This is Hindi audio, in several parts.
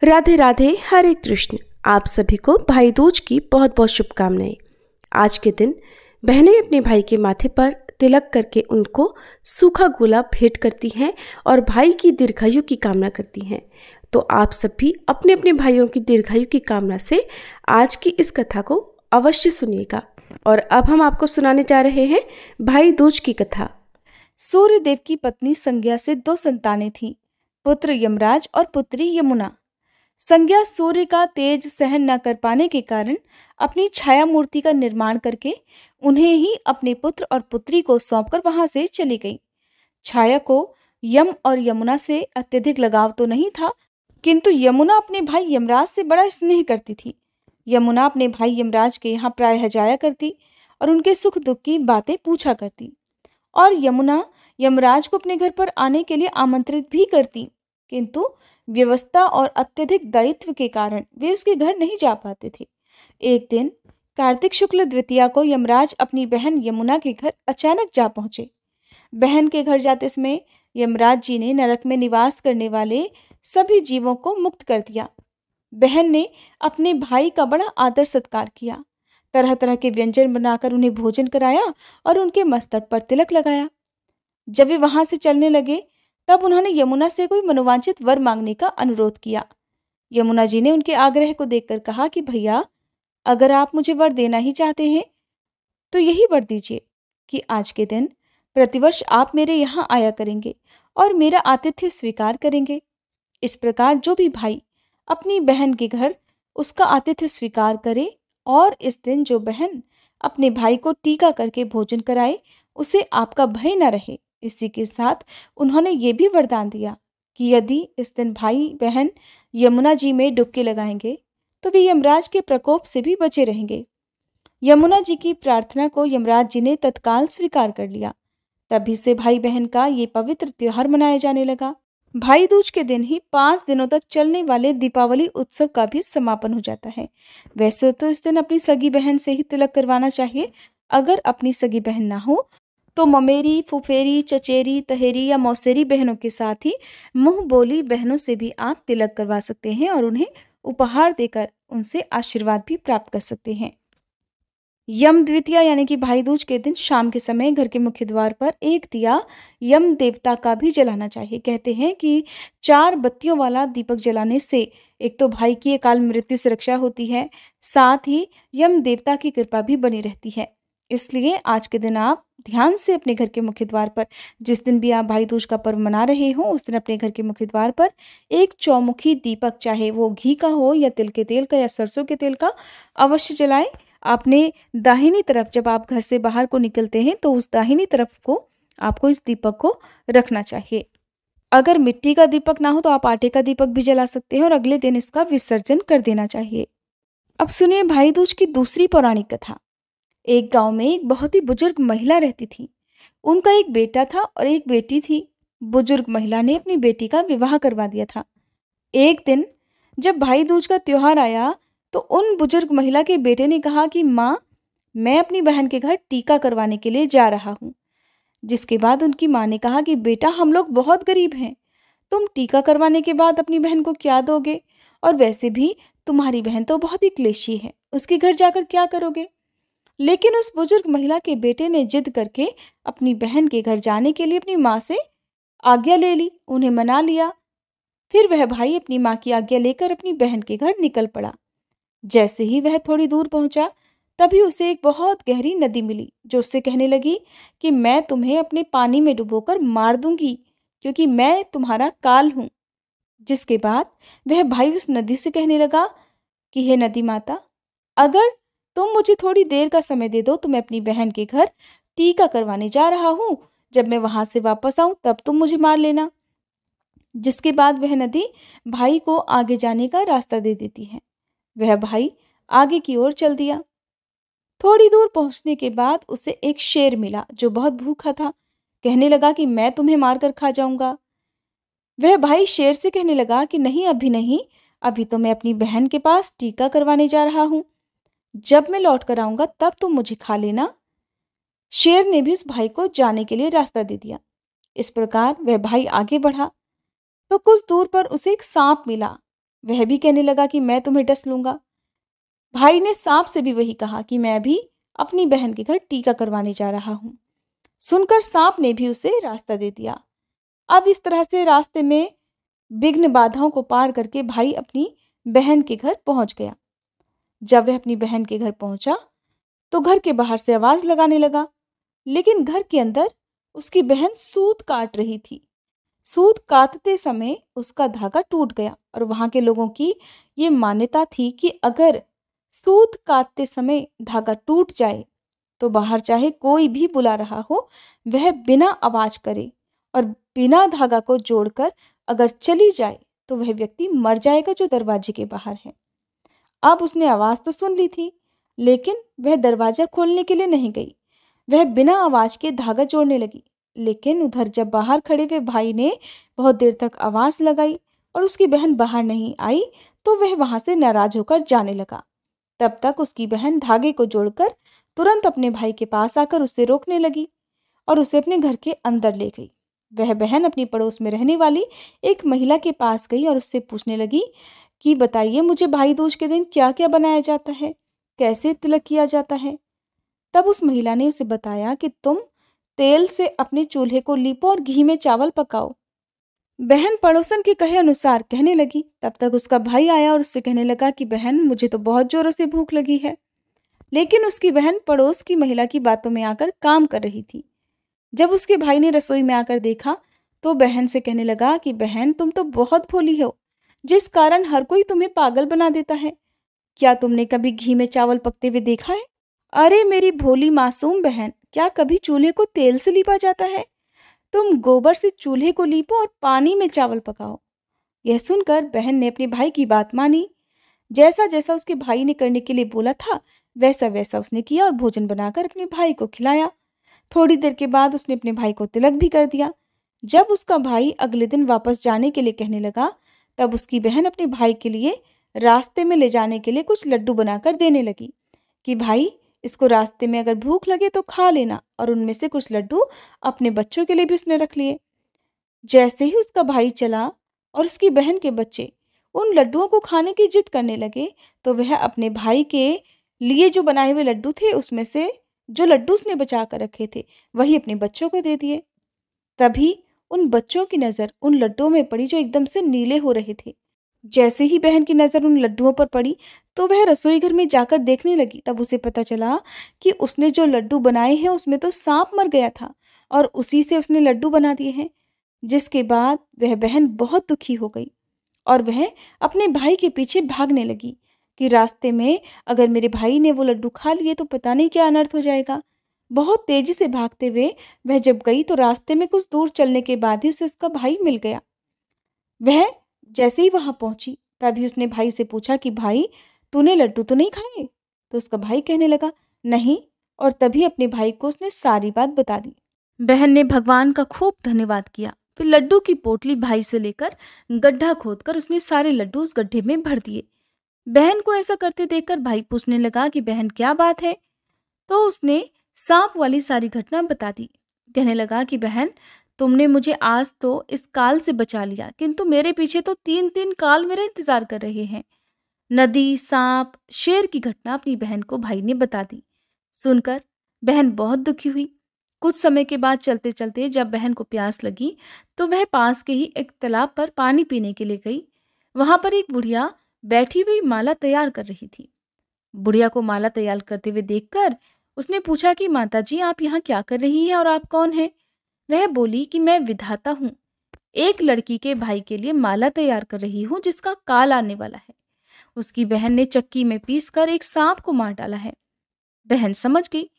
राधे राधे, हरे कृष्ण। आप सभी को भाई दूज की बहुत बहुत शुभकामनाएं। आज के दिन बहनें अपने भाई के माथे पर तिलक करके उनको सूखा गुलाब भेंट करती हैं और भाई की दीर्घायु की कामना करती हैं। तो आप सब भी अपने अपने भाइयों की दीर्घायु की कामना से आज की इस कथा को अवश्य सुनिएगा। और अब हम आपको सुनाने जा रहे हैं भाई दूज की कथा। सूर्यदेव की पत्नी संज्ञा से 2 संतानें थीं, पुत्र यमराज और पुत्री यमुना। संज्ञा सूर्य का तेज सहन न कर पाने के कारण अपनी छाया मूर्ति का निर्माण करके उन्हें ही अपने पुत्र और पुत्री को सौंपकर वहां से चली गई। छाया को यम और यमुना से अत्यधिक लगाव तो नहीं था, किंतु यमुना अपने भाई यमराज से बड़ा स्नेह करती थी। यमुना अपने भाई यमराज के यहाँ प्रायः जाया करती और उनके सुख दुख की बातें पूछा करती। और यमुना यमराज को अपने घर पर आने के लिए आमंत्रित भी करती, किंतु व्यवस्था और अत्यधिक दायित्व के कारण वे उसके घर नहीं जा पाते थे। एक दिन कार्तिक शुक्ल द्वितीया को यमराज अपनी बहन यमुना के घर अचानक जा पहुंचे। बहन के घर जाते समय यमराज जी ने नरक में निवास करने वाले सभी जीवों को मुक्त कर दिया। बहन ने अपने भाई का बड़ा आदर सत्कार किया, तरह तरह के व्यंजन बनाकर उन्हें भोजन कराया और उनके मस्तक पर तिलक लगाया। जब वे वहां से चलने लगे तब उन्होंने यमुना से कोई मनोवांछित वर मांगने का अनुरोध किया। यमुना जी ने उनके आग्रह को देखकर कहा कि भैया, अगर आप मुझे वर देना ही चाहते हैं तो यही वर दीजिए कि आज के दिन प्रतिवर्ष आप मेरे यहाँ आया करेंगे और मेरा आतिथ्य स्वीकार करेंगे। इस प्रकार जो भी भाई अपनी बहन के घर उसका आतिथ्य स्वीकार करे और इस दिन जो बहन अपने भाई को टीका करके भोजन कराए उसे आपका भय न रहे। इसी के साथ उन्होंने ये भी वरदान दिया कि यदि इस दिन भाई बहन यमुना जी में डुबकी लगाएंगे तो वे यमराज के प्रकोप से भी बचे रहेंगे। यमुना जी की प्रार्थना को यमराज जी ने तत्काल स्वीकार कर लिया। तभी से भाई बहन का ये पवित्र त्योहार मनाया जाने लगा। भाई दूज के दिन ही 5 दिनों तक चलने वाले दीपावली उत्सव का भी समापन हो जाता है। वैसे तो इस दिन अपनी सगी बहन से ही तिलक करवाना चाहिए। अगर अपनी सगी बहन ना हो तो ममेरी, फुफेरी, चचेरी, तहेरी या मौसेरी बहनों के साथ ही मुंह बोली बहनों से भी आप तिलक करवा सकते हैं और उन्हें उपहार देकर उनसे आशीर्वाद भी प्राप्त कर सकते हैं। यम द्वितीया यानी कि भाई दूज के दिन शाम के समय घर के मुख्य द्वार पर एक दिया यम देवता का भी जलाना चाहिए। कहते हैं कि 4 बत्तियों वाला दीपक जलाने से एक तो भाई की अकाल मृत्यु से रक्षा होती है, साथ ही यम देवता की कृपा भी बनी रहती है। इसलिए आज के दिन आप ध्यान से अपने घर के मुख्य द्वार पर, जिस दिन भी आप भाई दूज का पर्व मना रहे हो उस दिन अपने घर के मुख्य द्वार पर एक चौमुखी दीपक, चाहे वो घी का हो या तिल के तेल का या सरसों के तेल का, अवश्य जलाएं। आपने दाहिनी तरफ, जब आप घर से बाहर को निकलते हैं तो उस दाहिनी तरफ को आपको इस दीपक को रखना चाहिए। अगर मिट्टी का दीपक ना हो तो आप आटे का दीपक भी जला सकते हैं और अगले दिन इसका विसर्जन कर देना चाहिए। अब सुनिए भाई दूज की दूसरी पौराणिक कथा। एक गांव में एक बहुत ही बुजुर्ग महिला रहती थी। उनका एक बेटा था और एक बेटी थी। बुजुर्ग महिला ने अपनी बेटी का विवाह करवा दिया था। एक दिन जब भाई दूज का त्योहार आया तो उन बुजुर्ग महिला के बेटे ने कहा कि माँ, मैं अपनी बहन के घर टीका करवाने के लिए जा रहा हूँ। जिसके बाद उनकी माँ ने कहा कि बेटा, हम लोग बहुत गरीब हैं, तुम टीका करवाने के बाद अपनी बहन को क्या दोगे? और वैसे भी तुम्हारी बहन तो बहुत ही क्लेशी है, उसके घर जाकर क्या करोगे? लेकिन उस बुजुर्ग महिला के बेटे ने जिद करके अपनी बहन के घर जाने के लिए अपनी माँ से आज्ञा ले ली, उन्हें मना लिया। फिर वह भाई अपनी माँ की आज्ञा लेकर अपनी बहन के घर निकल पड़ा। जैसे ही वह थोड़ी दूर पहुंचा तभी उसे एक बहुत गहरी नदी मिली, जो उससे कहने लगी कि मैं तुम्हें अपने पानी में डुबोकर मार दूंगी, क्योंकि मैं तुम्हारा काल हूं। जिसके बाद वह भाई उस नदी से कहने लगा कि हे नदी माता, अगर तुम मुझे थोड़ी देर का समय दे दो तो मैं अपनी बहन के घर टीका करवाने जा रहा हूँ। जब मैं वहां से वापस आऊं तब तुम मुझे मार लेना। जिसके बाद वह नदी भाई को आगे जाने का रास्ता दे देती है। वह भाई आगे की ओर चल दिया। थोड़ी दूर पहुंचने के बाद उसे एक शेर मिला जो बहुत भूखा था। कहने लगा कि मैं तुम्हें मारकर खा जाऊंगा। वह भाई शेर से कहने लगा कि नहीं, अभी नहीं, अभी तो मैं अपनी बहन के पास टीका करवाने जा रहा हूँ। जब मैं लौट कर आऊंगा तब तुम मुझे खा लेना। शेर ने भी उस भाई को जाने के लिए रास्ता दे दिया। इस प्रकार वह भाई आगे बढ़ा तो कुछ दूर पर उसे एक सांप मिला। वह भी कहने लगा कि मैं तुम्हें डस लूंगा। भाई ने सांप से भी वही कहा कि मैं भी अपनी बहन के घर टीका करवाने जा रहा हूँ। सुनकर सांप ने भी उसे रास्ता दे दिया। अब इस तरह से रास्ते में विघ्न बाधाओं को पार करके भाई अपनी बहन के घर पहुंच गया। जब वह अपनी बहन के घर पहुंचा तो घर के बाहर से आवाज लगाने लगा, लेकिन घर के अंदर उसकी बहन सूत काट रही थी। सूत काटते समय उसका धागा टूट गया और वहां के लोगों की ये मान्यता थी कि अगर सूत काटते समय धागा टूट जाए तो बाहर चाहे कोई भी बुला रहा हो, वह बिना आवाज करे और बिना धागा को जोड़कर अगर चली जाए तो वह व्यक्ति मर जाएगा जो दरवाजे के बाहर है। अब उसने आवाज तो सुन ली थी, लेकिन वह दरवाजा खोलने के लिए नहीं गई। वह बिना आवाज के धागा जोड़ने लगी, लेकिन उधर जब बाहर खड़े हुए भाई ने बहुत देर तक आवाज लगाई और उसकी बहन बाहर नहीं आई तो वह वहां से नाराज होकर जाने लगा। तब तक उसकी बहन धागे को जोड़कर तुरंत अपने भाई के पास आकर उसे रोकने लगी और उसे अपने घर के अंदर ले गई। वह बहन अपनी पड़ोस में रहने वाली एक महिला के पास गई और उससे पूछने लगी कि बताइए मुझे भाई दूज के दिन क्या क्या बनाया जाता है, कैसे तिलक किया जाता है। तब उस महिला ने उसे बताया कि तुम तेल से अपने चूल्हे को लीपो और घी में चावल पकाओ। बहन पड़ोसन के कहे अनुसार कहने लगी। तब तक उसका भाई आया और उससे कहने लगा कि बहन मुझे तो बहुत जोरों से भूख लगी है। लेकिन उसकी बहन पड़ोस की महिला की बातों में आकर काम कर रही थी। जब उसके भाई ने रसोई में आकर देखा तो बहन से कहने लगा कि बहन तुम तो बहुत भोली हो, जिस कारण हर कोई तुम्हें पागल बना देता है। क्या तुमने कभी घी में चावल पकते हुए देखा है? अरे मेरी भोली मासूम बहन, क्या कभी चूल्हे को तेल से लीपा जाता है? तुम गोबर से चूल्हे को लीपो और पानी में चावल पकाओ। यह सुनकर बहन ने अपने भाई की बात मानी। जैसा जैसा उसके भाई ने करने के लिए बोला था वैसा वैसा उसने किया और भोजन बनाकर अपने भाई को खिलाया। थोड़ी देर के बाद उसने अपने भाई को तिलक भी कर दिया। जब उसका भाई अगले दिन वापस जाने के लिए कहने लगा तब उसकी बहन अपने भाई के लिए रास्ते में ले जाने के लिए कुछ लड्डू बनाकर देने लगी कि भाई इसको रास्ते में अगर भूख लगे तो खा लेना, और उनमें से कुछ लड्डू अपने बच्चों के लिए भी उसने रख लिए। जैसे ही उसका भाई चला और उसकी बहन के बच्चे उन लड्डुओं को खाने की जिद करने लगे तो वह अपने भाई के लिए जो बनाए हुए लड्डू थे उसमें से जो लड्डू उसने बचा कर रखे थे वही अपने बच्चों को दे दिए। तभी उन बच्चों की नज़र उन लड्डुओं में पड़ी जो एकदम से नीले हो रहे थे। जैसे ही बहन की नज़र उन लड्डुओं पर पड़ी तो वह रसोई घर में जाकर देखने लगी। तब उसे पता चला कि उसने जो लड्डू बनाए हैं उसमें तो सांप मर गया था और उसी से उसने लड्डू बना दिए हैं। जिसके बाद वह बहन बहुत दुखी हो गई और वह अपने भाई के पीछे भागने लगी कि रास्ते में अगर मेरे भाई ने वो लड्डू खा लिए तो पता नहीं क्या अनर्थ हो जाएगा। बहुत तेजी से भागते हुए वह जब गई तो रास्ते में कुछ दूर चलने के बाद ही उसे उसका भाई मिल गया। वह जैसे ही वहां पहुंची तभी उसने भाई से पूछा कि भाई तूने लड्डू तो नहीं खाए? तो उसका भाई कहने लगा नहीं, और तभी अपने भाई को उसने सारी बात बता दी। बहन ने भगवान का खूब धन्यवाद किया। फिर लड्डू की पोटली भाई से लेकर गड्ढा खोदकर उसने सारे लड्डू उस गड्ढे में भर दिए। बहन को ऐसा करते देखकर भाई पूछने लगा कि बहन क्या बात है? तो उसने सांप वाली सारी घटना बता दी। कहने लगा कि बहन तुमने मुझे आज तो इस काल से बचा लिया, किंतु मेरे पीछे तो 3-3 काल मेरा इंतजार कर रहे हैं। नदी, सांप, शेर की घटना अपनी बहन को भाई ने बता दी। सुनकर बहन बहुत दुखी हुई। कुछ समय के बाद चलते चलते जब बहन को प्यास लगी तो वह पास के ही एक तालाब पर पानी पीने के लिए गई। वहां पर एक बुढ़िया बैठी हुई माला तैयार कर रही थी। बुढ़िया को माला तैयार करते हुए देखकर उसने पूछा कि माता जी आप यहाँ क्या कर रही हैं और आप कौन हैं? वह बोली कि मैं विधाता हूँ, एक लड़की के भाई के लिए माला तैयार कर रही हूँ जिसका काल आने वाला है। उसकी बहन ने चक्की में पीसकर एक सांप को मार डाला है। बहन समझ गई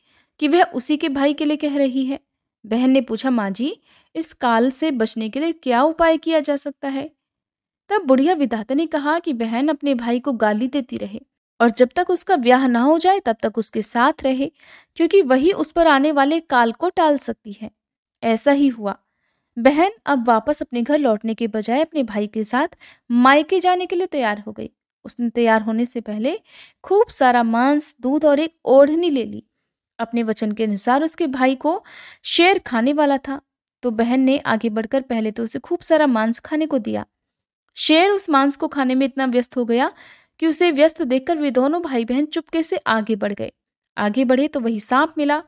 कि वह उसी के भाई के लिए कह रही है। बहन ने पूछा माँ जी इस काल से बचने के लिए क्या उपाय किया जा सकता है? तब बुढ़िया विधाता ने कहा कि बहन अपने भाई को गाली देती रहे और जब तक उसका ब्याह ना हो जाए तब तक उसके साथ रहे, क्योंकि वही उस पर आने वाले काल को टाल सकती है। ऐसा ही हुआ। बहन अब वापस अपने घर लौटने के बजाय अपने भाई के साथ मायके जाने के लिए तैयार हो गई। उसने तैयार होने से पहले खूब सारा मांस, दूध और एक ओढ़नी ले ली। अपने वचन के अनुसार उसके भाई को शेर खाने वाला था, तो बहन ने आगे बढ़कर पहले तो उसे खूब सारा मांस खाने को दिया शेर उस मांस को खाने में इतना व्यस्त हो गया कि उसे व्यस्त देखकर वे दोनों भाई बहन चुपके से आगे बढ़ गए। आगे बढ़े तो वही सांप मिला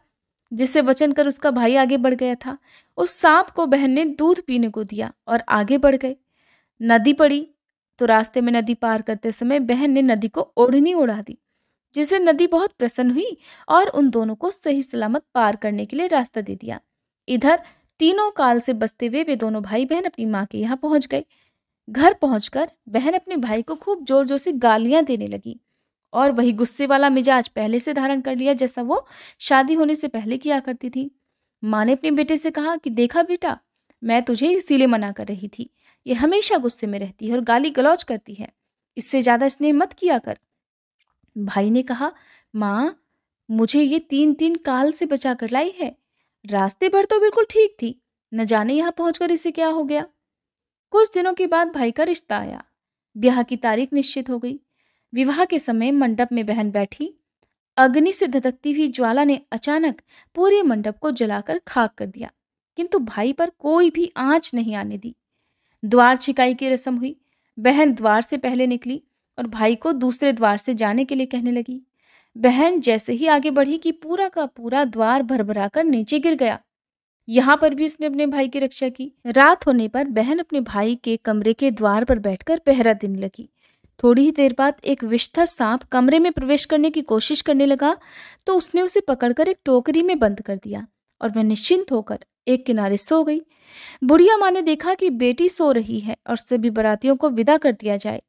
जिससे वचन कर उसका भाई आगे बढ़ गया था। उस सांप को बहन ने दूध पीने को दिया और आगे बढ़ गए। नदी पड़ी तो रास्ते में नदी पार करते समय बहन ने नदी को ओढ़नी उड़ा दी, जिससे नदी बहुत प्रसन्न हुई और उन दोनों को सही सलामत पार करने के लिए रास्ता दे दिया। इधर तीनों काल से बसते हुए वे दोनों भाई बहन अपनी माँ के यहाँ पहुंच गए। घर पहुंचकर बहन अपने भाई को खूब जोर जोर से गालियां देने लगी और वही गुस्से वाला मिजाज पहले से धारण कर लिया जैसा वो शादी होने से पहले किया करती थी। माँ ने अपने बेटे से कहा कि देखा बेटा, मैं तुझे इसीलिए मना कर रही थी। ये हमेशा गुस्से में रहती है और गाली गलौज करती है, इससे ज्यादा स्नेह मत किया कर। भाई ने कहा, माँ मुझे ये 3-3 काल से बचा कर लाई है। रास्ते भर तो बिल्कुल ठीक थी, न जाने यहाँ पहुंचकर इसे क्या हो गया। कुछ दिनों के बाद भाई का रिश्ता आया। ब्याह की तारीख निश्चित हो गई। विवाह के समय मंडप में बहन बैठी। अग्नि से धधकती हुई ज्वाला ने अचानक पूरे मंडप को जलाकर खाक कर दिया, किंतु भाई पर कोई भी आंच नहीं आने दी। द्वार छिकाई की रस्म हुई। बहन द्वार से पहले निकली और भाई को दूसरे द्वार से जाने के लिए कहने लगी। बहन जैसे ही आगे बढ़ी कि पूरा का पूरा द्वार भरभरा कर नीचे गिर गया। यहाँ पर भी उसने अपने भाई की रक्षा की। रात होने पर बहन अपने भाई के कमरे के द्वार पर बैठकर पहरा देने लगी। थोड़ी ही देर बाद एक विषधर सांप कमरे में प्रवेश करने की कोशिश करने लगा तो उसने उसे पकड़कर एक टोकरी में बंद कर दिया और वह निश्चिंत होकर एक किनारे सो गई। बुढ़िया माँ ने देखा कि बेटी सो रही है और सभी बारातियों को विदा कर दिया जाए।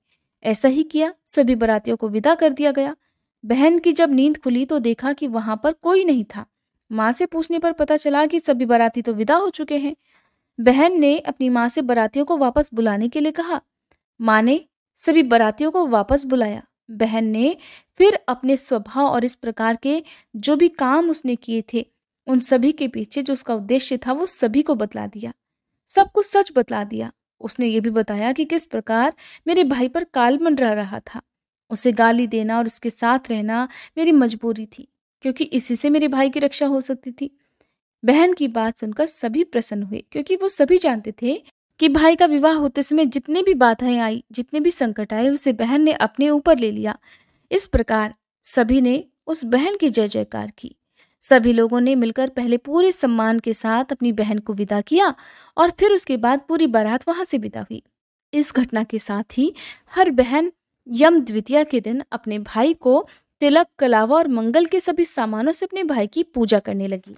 ऐसा ही किया, सभी बारातियों को विदा कर दिया गया। बहन की जब नींद खुली तो देखा कि वहां पर कोई नहीं था। माँ से पूछने पर पता चला कि सभी बाराती तो विदा हो चुके हैं। बहन ने अपनी माँ से बारातियों को वापस बुलाने के लिए कहा। माँ ने सभी बारातियों को वापस बुलाया। बहन ने फिर अपने स्वभाव और इस प्रकार के जो भी काम उसने किए थे उन सभी के पीछे जो उसका उद्देश्य था वो सभी को बतला दिया। सब कुछ सच बतला दिया। उसने ये भी बताया कि किस प्रकार मेरे भाई पर काल मंडरा रहा था। उसे गाली देना और उसके साथ रहना मेरी मजबूरी थी, क्योंकि इसी से मेरे भाई की रक्षा हो सकती थी। बहन की बात सुनकर सभी प्रसन्न हुए, क्योंकि वो सभी जानते थे कि भाई का विवाह होते समय जितने भी बाधाएं आई, जितने भी संकट आए, उसे बहन ने अपने ऊपर ले लिया। इस प्रकार सभी ने उस बहन की जय जयकार की। सभी लोगों ने मिलकर पहले पूरे सम्मान के साथ अपनी बहन को विदा किया और फिर उसके बाद पूरी बारात वहां से विदा हुई। इस घटना के साथ ही हर बहन यम द्वितीया के दिन अपने भाई को तिलक, कलावा और मंगल के सभी सामानों से अपने भाई की पूजा करने लगी।